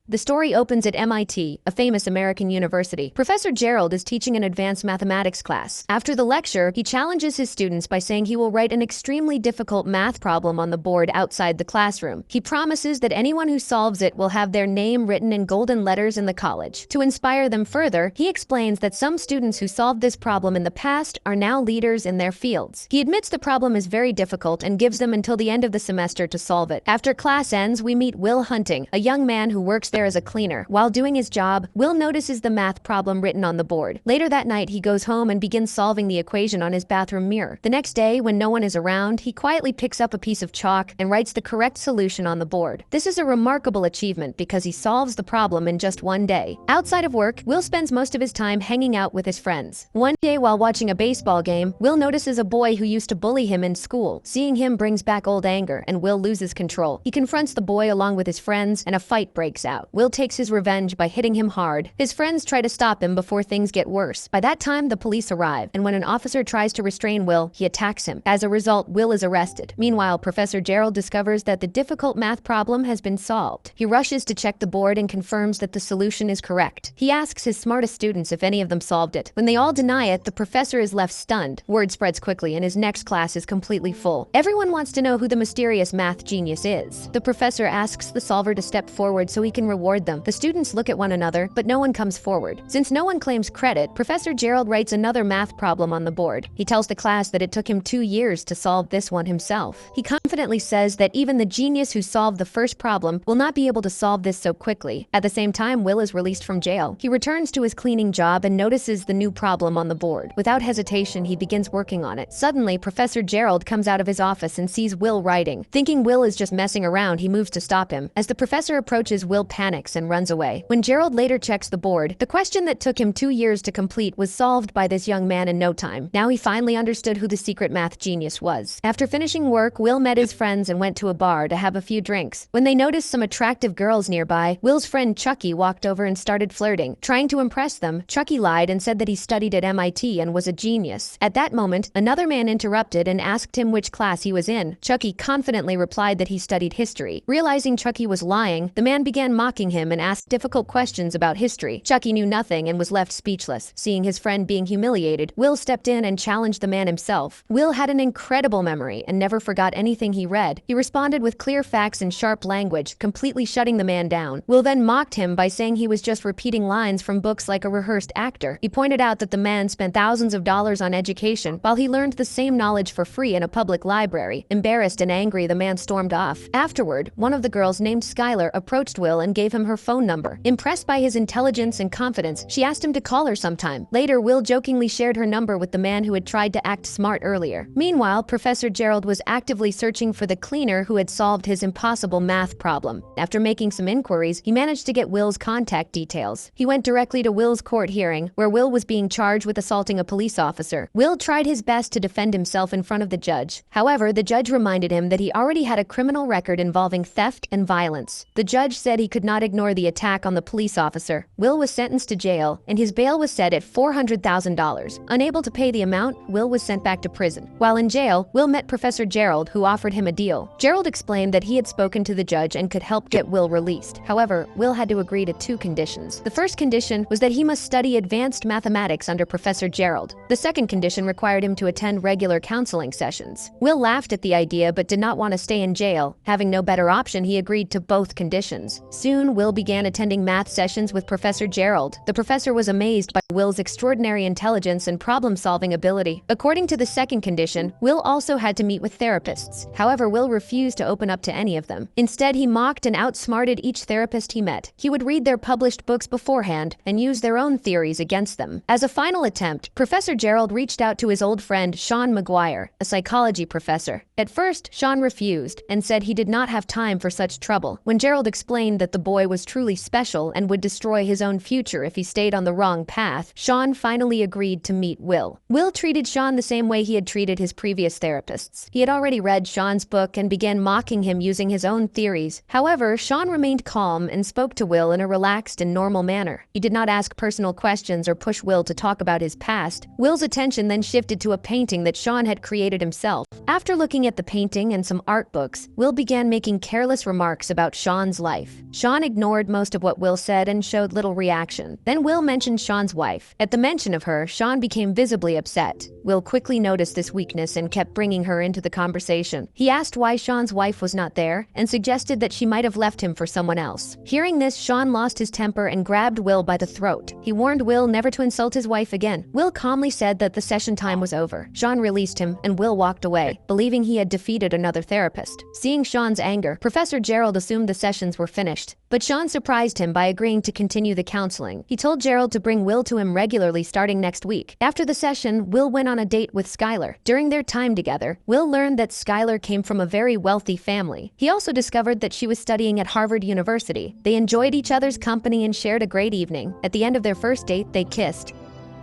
The story opens at MIT, a famous American university. Professor Gerald is teaching an advanced mathematics class. After the lecture, he challenges his students by saying he will write an extremely difficult math problem on the board outside the classroom. He promises that anyone who solves it will have their name written in golden letters in the college. To inspire them further, he explains that some students who solved this problem in the past are now leaders in their fields. He admits the problem is very difficult and gives them until the end of the semester to solve it. After class ends, we meet Will Hunting, a young man who works there as a cleaner. While doing his job, Will notices the math problem written on the board. Later that night, he goes home and begins solving the equation on his bathroom mirror. The next day, when no one is around, he quietly picks up a piece of chalk and writes the correct solution on the board. This is a remarkable achievement because he solves the problem in just one day. Outside of work, Will spends most of his time hanging out with his friends. One day, while watching a baseball game, Will notices a boy who used to bully him in school. Seeing him brings back old anger, and Will loses control. He confronts the boy along with his friends, and a fight breaks out. Will takes his revenge by hitting him hard. His friends try to stop him before things get worse. By that time, the police arrive, and when an officer tries to restrain Will, he attacks him. As a result, Will is arrested. Meanwhile, Professor Gerald discovers that the difficult math problem has been solved. He rushes to check the board and confirms that the solution is correct. He asks his smartest students if any of them solved it. When they all deny it, the professor is left stunned. Word spreads quickly, and his next class is completely full. Everyone wants to know who the mysterious math genius is. The professor asks the solver to step forward so he can reward them. The students look at one another, but no one comes forward. Since no one claims credit, Professor Gerald writes another math problem on the board. He tells the class that it took him 2 years to solve this one himself. He confidently says that even the genius who solved the first problem will not be able to solve this so quickly. At the same time, Will is released from jail. He returns to his cleaning job and notices the new problem on the board. Without hesitation, he begins working on it. Suddenly, Professor Gerald comes out of his office and sees Will writing. Thinking Will is just messing around, he moves to stop him. As the professor approaches, Will panics and runs away. When Gerald later checks the board, the question that took him 2 years to complete was solved by this young man in no time. Now he finally understood who the secret math genius was. After finishing work, Will met his friends and went to a bar to have a few drinks. When they noticed some attractive girls nearby, Will's friend Chucky walked over and started flirting. Trying to impress them, Chucky lied and said that he studied at MIT and was a genius. At that moment, another man interrupted and asked him which class he was in. Chucky confidently replied that he studied history. Realizing Chucky was lying, the man began mocking him and asked difficult questions about history. Chucky knew nothing and was left speechless. Seeing his friend being humiliated, Will stepped in and challenged the man himself. Will had an incredible memory and never forgot anything he read. He responded with clear facts and sharp language, completely shutting the man down. Will then mocked him by saying he was just repeating lines from books like a rehearsed actor. He pointed out that the man spent thousands of dollars on education while he learned the same knowledge for free in a public library. Embarrassed and angry, the man stormed off. Afterward, one of the girls named Skylar approached Will and gave him her phone number. Impressed by his intelligence and confidence, she asked him to call her sometime. Later, Will jokingly shared her number with the man who had tried to act smart earlier. Meanwhile, Professor Gerald was actively searching for the cleaner who had solved his impossible math problem. After making some inquiries, he managed to get Will's contact details. He went directly to Will's court hearing, where Will was being charged with assaulting a police officer. Will tried his best to defend himself in front of the judge. However, the judge reminded him that he already had a criminal record involving theft and violence. The judge said he could not ignore the attack on the police officer. Will was sentenced to jail, and his bail was set at $400,000. Unable to pay the amount, Will was sent back to prison. While in jail, Will met Professor Gerald, who offered him a deal. Gerald explained that he had spoken to the judge and could help get Will released. However, Will had to agree to 2 conditions. The first condition was that he must study advanced mathematics under Professor Gerald. The second condition required him to attend regular counseling sessions. Will laughed at the idea but did not want to stay in jail. Having no better option, he agreed to both conditions. Soon, Will began attending math sessions with Professor Gerald. The professor was amazed by Will's extraordinary intelligence and problem-solving ability. According to the second condition, Will also had to meet with therapists. However, Will refused to open up to any of them. Instead, he mocked and outsmarted each therapist he met. He would read their published books beforehand and use their own theories against them. As a final attempt, Professor Gerald reached out to his old friend Sean McGuire, a psychology professor. At first, Sean refused and said he did not have time for such trouble. When Gerald explained that the boy was truly special and would destroy his own future if he stayed on the wrong path, Sean finally agreed to meet Will. Will treated Sean the same way he had treated his previous therapists. He had already read Sean's book and began mocking him using his own theories. However, Sean remained calm and spoke to Will in a relaxed and normal manner. He did not ask personal questions or push Will to talk about his past. Will's attention then shifted to a painting that Sean had created himself. After looking at the painting and some art books, Will began making careless remarks about Sean's life. Sean Sean ignored most of what Will said and showed little reaction. Then Will mentioned Sean's wife. At the mention of her, Sean became visibly upset. Will quickly noticed this weakness and kept bringing her into the conversation. He asked why Sean's wife was not there and suggested that she might have left him for someone else. Hearing this, Sean lost his temper and grabbed Will by the throat. He warned Will never to insult his wife again. Will calmly said that the session time was over. Sean released him and Will walked away, believing he had defeated another therapist. Seeing Sean's anger, Professor Gerald assumed the sessions were finished. But Sean surprised him by agreeing to continue the counseling. He told Gerald to bring Will to him regularly starting next week. After the session, Will went on a date with Skylar. During their time together, Will learned that Skylar came from a very wealthy family. He also discovered that she was studying at Harvard University. They enjoyed each other's company and shared a great evening. At the end of their first date, they kissed.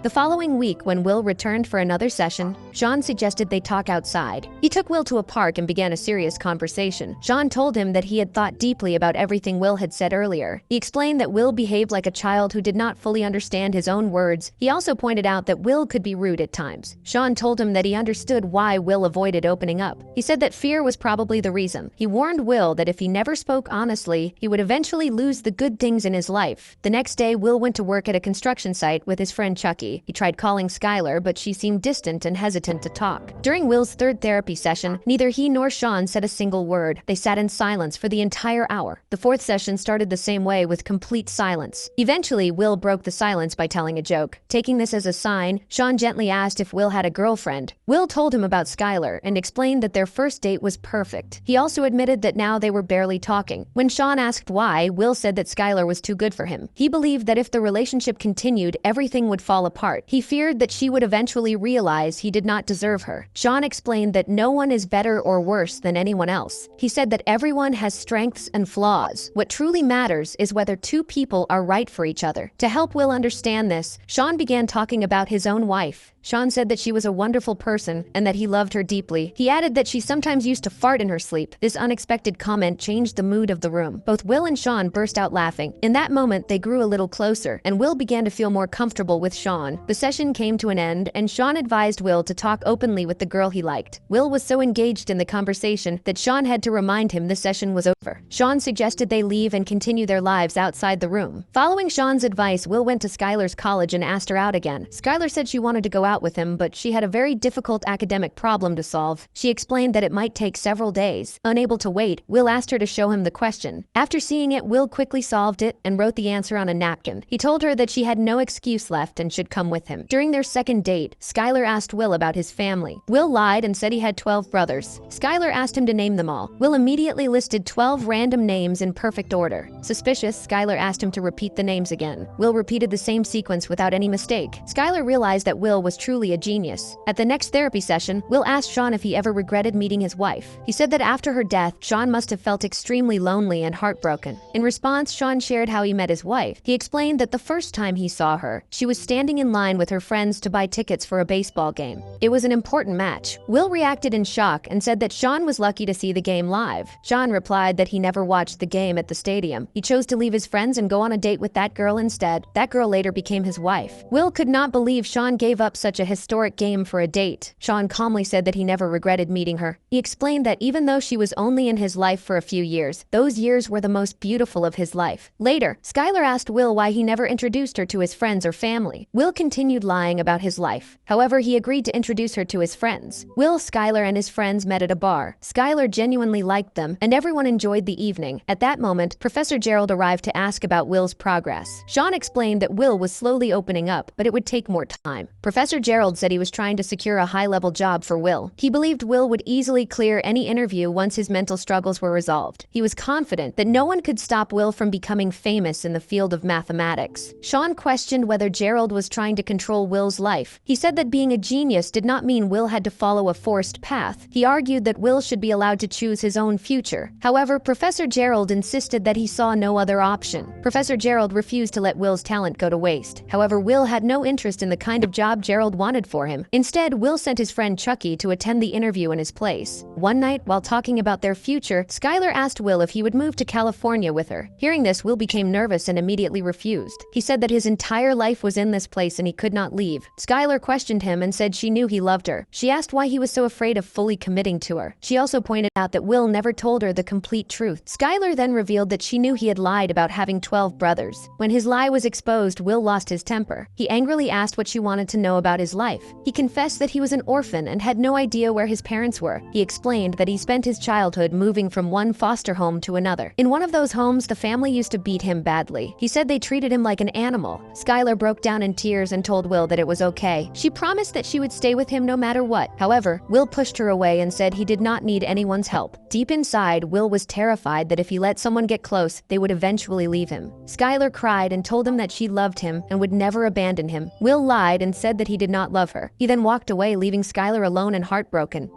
The following week, when Will returned for another session, Sean suggested they talk outside. He took Will to a park and began a serious conversation. Sean told him that he had thought deeply about everything Will had said earlier. He explained that Will behaved like a child who did not fully understand his own words. He also pointed out that Will could be rude at times. Sean told him that he understood why Will avoided opening up. He said that fear was probably the reason. He warned Will that if he never spoke honestly, he would eventually lose the good things in his life. The next day, Will went to work at a construction site with his friend Chucky. He tried calling Skylar, but she seemed distant and hesitant to talk. During Will's third therapy session, neither he nor Sean said a single word. They sat in silence for the entire hour. The fourth session started the same way, with complete silence. Eventually, Will broke the silence by telling a joke. Taking this as a sign, Sean gently asked if Will had a girlfriend. Will told him about Skylar and explained that their first date was perfect. He also admitted that now they were barely talking. When Sean asked why, Will said that Skylar was too good for him. He believed that if the relationship continued, everything would fall apart. He feared that she would eventually realize he did not deserve her. Sean explained that no one is better or worse than anyone else. He said that everyone has strengths and flaws. What truly matters is whether two people are right for each other. To help Will understand this, Sean began talking about his own wife. Sean said that she was a wonderful person and that he loved her deeply. He added that she sometimes used to fart in her sleep. This unexpected comment changed the mood of the room. Both Will and Sean burst out laughing. In that moment, they grew a little closer, and Will began to feel more comfortable with Sean. The session came to an end, and Sean advised Will to talk openly with the girl he liked. Will was so engaged in the conversation that Sean had to remind him the session was over. Sean suggested they leave and continue their lives outside the room. Following Sean's advice, Will went to Skylar's college and asked her out again. Skylar said she wanted to go out with him, but she had a very difficult academic problem to solve. She explained that it might take several days. Unable to wait, Will asked her to show him the question. After seeing it, Will quickly solved it and wrote the answer on a napkin. He told her that she had no excuse left and should come with him. During their second date, Skylar asked Will about his family. Will lied and said he had 12 brothers. Skylar asked him to name them all. Will immediately listed 12 random names in perfect order. Suspicious, Skylar asked him to repeat the names again. Will repeated the same sequence without any mistake. Skylar realized that Will was truly a genius. At the next therapy session, Will asked Sean if he ever regretted meeting his wife. He said that after her death, Sean must have felt extremely lonely and heartbroken. In response, Sean shared how he met his wife. He explained that the first time he saw her, she was standing in line with her friends to buy tickets for a baseball game. It was an important match. Will reacted in shock and said that Sean was lucky to see the game live. Sean replied that he never watched the game at the stadium. He chose to leave his friends and go on a date with that girl instead. That girl later became his wife. Will could not believe Sean gave up such a historic game for a date. Sean calmly said that he never regretted meeting her. He explained that even though she was only in his life for a few years, those years were the most beautiful of his life. Later, Skylar asked Will why he never introduced her to his friends or family. Will continued lying about his life. However, he agreed to introduce her to his friends. Will, Skylar, and his friends met at a bar. Skylar genuinely liked them, and everyone enjoyed the evening. At that moment, Professor Gerald arrived to ask about Will's progress. Sean explained that Will was slowly opening up, but it would take more time. Professor Gerald said he was trying to secure a high-level job for Will. He believed Will would easily clear any interview once his mental struggles were resolved. He was confident that no one could stop Will from becoming famous in the field of mathematics. Sean questioned whether Gerald was trying to control Will's life. He said that being a genius did not mean Will had to follow a forced path. He argued that Will should be allowed to choose his own future. However, Professor Gerald insisted that he saw no other option. Professor Gerald refused to let Will's talent go to waste. However, Will had no interest in the kind of job Gerald Gerald wanted for him. Instead, Will sent his friend Chucky to attend the interview in his place. One night, while talking about their future, Skylar asked Will if he would move to California with her. Hearing this, Will became nervous and immediately refused. He said that his entire life was in this place and he could not leave. Skylar questioned him and said she knew he loved her. She asked why he was so afraid of fully committing to her. She also pointed out that Will never told her the complete truth. Skylar then revealed that she knew he had lied about having 12 brothers. When his lie was exposed, Will lost his temper. He angrily asked what she wanted to know about his life. He confessed that he was an orphan and had no idea where his parents were. He explained that he spent his childhood moving from one foster home to another. In one of those homes, the family used to beat him badly. He said they treated him like an animal. Skylar broke down in tears and told Will that it was okay. She promised that she would stay with him no matter what. However, Will pushed her away and said he did not need anyone's help. Deep inside, Will was terrified that if he let someone get close, they would eventually leave him. Skylar cried and told him that she loved him and would never abandon him. Will lied and said that he did not love her. He then walked away, leaving Skylar alone and heartbroken.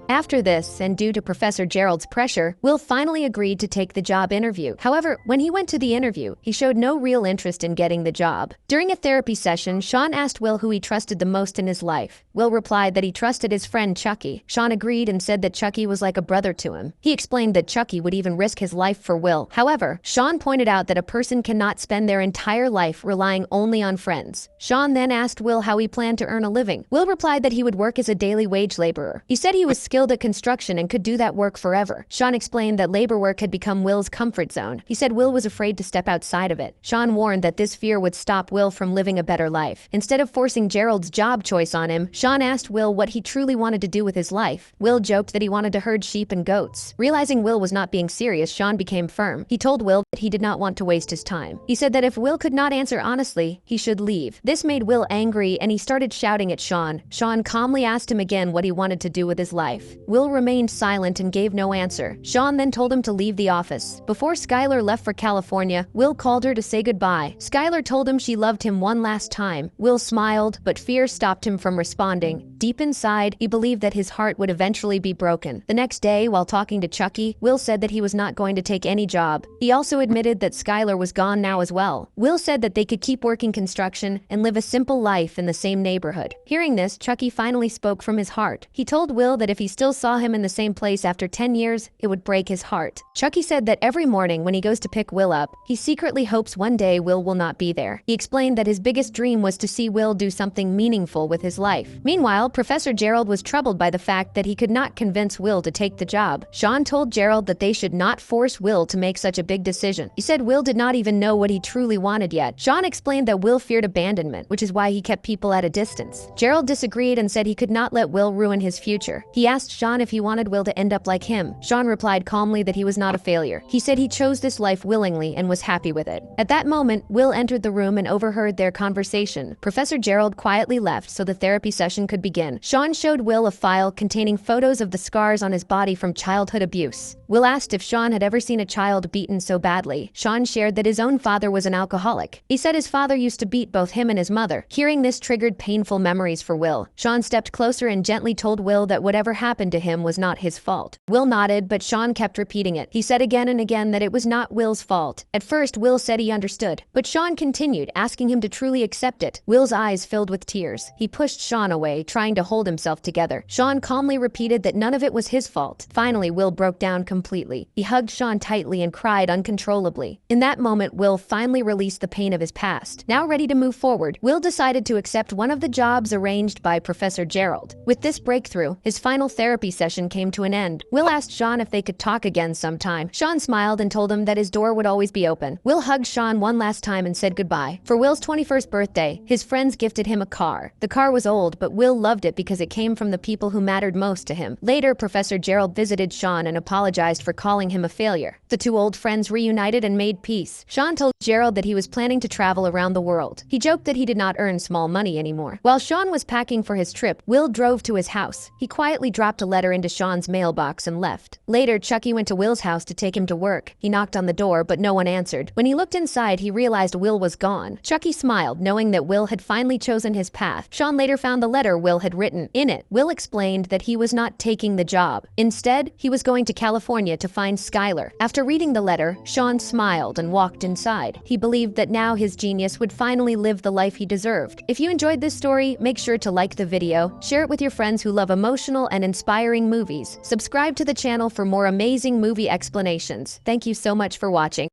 After this, and due to Professor Gerald's pressure, Will finally agreed to take the job interview. However, when he went to the interview, he showed no real interest in getting the job. During a therapy session, Sean asked Will who he trusted the most in his life. Will replied that he trusted his friend Chucky. Sean agreed and said that Chucky was like a brother to him. He explained that Chucky would even risk his life for Will. However, Sean pointed out that a person cannot spend their entire life relying only on friends. Sean then asked Will how he planned to earn a living. Will replied that he would work as a daily wage laborer. He said he was skilled at construction and could do that work forever. Sean explained that labor work had become Will's comfort zone. He said Will was afraid to step outside of it. Sean warned that this fear would stop Will from living a better life. Instead of forcing Gerald's job choice on him, Sean asked Will what he truly wanted to do with his life. Will joked that he wanted to herd sheep and goats. Realizing Will was not being serious, Sean became firm. He told Will that he did not want to waste his time. He said that if Will could not answer honestly, he should leave. This made Will angry and he started shouting at Sean. Sean calmly asked him again what he wanted to do with his life. Will remained silent and gave no answer. Sean then told him to leave the office. Before Skylar left for California, Will called her to say goodbye. Skylar told him she loved him one last time. Will smiled, but fear stopped him from responding. Deep inside, he believed that his heart would eventually be broken. The next day, while talking to Chucky, Will said that he was not going to take any job. He also admitted that Skylar was gone now as well. Will said that they could keep working construction and live a simple life in the same neighborhood. Hearing this, Chucky finally spoke from his heart. He told Will that if he still saw him in the same place after 10 years, it would break his heart. Chucky said that every morning when he goes to pick Will up, he secretly hopes one day Will will not be there. He explained that his biggest dream was to see Will do something meaningful with his life. Meanwhile, Professor Gerald was troubled by the fact that he could not convince Will to take the job. Sean told Gerald that they should not force Will to make such a big decision. He said Will did not even know what he truly wanted yet. Sean explained that Will feared abandonment, which is why he kept people at a distance. Gerald disagreed and said he could not let Will ruin his future. He asked Sean if he wanted Will to end up like him. Sean replied calmly that he was not a failure. He said he chose this life willingly and was happy with it. At that moment, Will entered the room and overheard their conversation. Professor Gerald quietly left so the therapy session could begin. Sean showed Will a file containing photos of the scars on his body from childhood abuse. Will asked if Sean had ever seen a child beaten so badly. Sean shared that his own father was an alcoholic. He said his father used to beat both him and his mother. Hearing this triggered painful memories for Will. Sean stepped closer and gently told Will that whatever happened to him was not his fault. Will nodded, but Sean kept repeating it. He said again and again that it was not Will's fault. At first, Will said he understood, but Sean continued, asking him to truly accept it. Will's eyes filled with tears. He pushed Sean away, trying to hold himself together. Sean calmly repeated that none of it was his fault. Finally, Will broke down completely. He hugged Sean tightly and cried uncontrollably. In that moment, Will finally released the pain of his past. Now ready to move forward, Will decided to accept one of the jobs arranged by Professor Gerald. With this breakthrough, his final therapy session came to an end. Will asked Sean if they could talk again sometime. Sean smiled and told him that his door would always be open. Will hugged Sean one last time and said goodbye. For Will's 21st birthday, his friends gifted him a car. The car was old, but Will loved it because it came from the people who mattered most to him. Later, Professor Gerald visited Sean and apologized for calling him a failure. The two old friends reunited and made peace. Sean told Gerald that he was planning to travel around the world. He joked that he did not earn small money anymore. While Sean was packing for his trip, Will drove to his house. He quietly dropped a letter into Sean's mailbox and left. Later, Chucky went to Will's house to take him to work. He knocked on the door, but no one answered. When he looked inside, he realized Will was gone. Chucky smiled, knowing that Will had finally chosen his path. Sean later found the letter Will had had written. In it, Will explained that he was not taking the job. Instead, he was going to California to find Skylar. After reading the letter, Sean smiled and walked inside. He believed that now his genius would finally live the life he deserved. If you enjoyed this story, make sure to like the video, share it with your friends who love emotional and inspiring movies. Subscribe to the channel for more amazing movie explanations. Thank you so much for watching.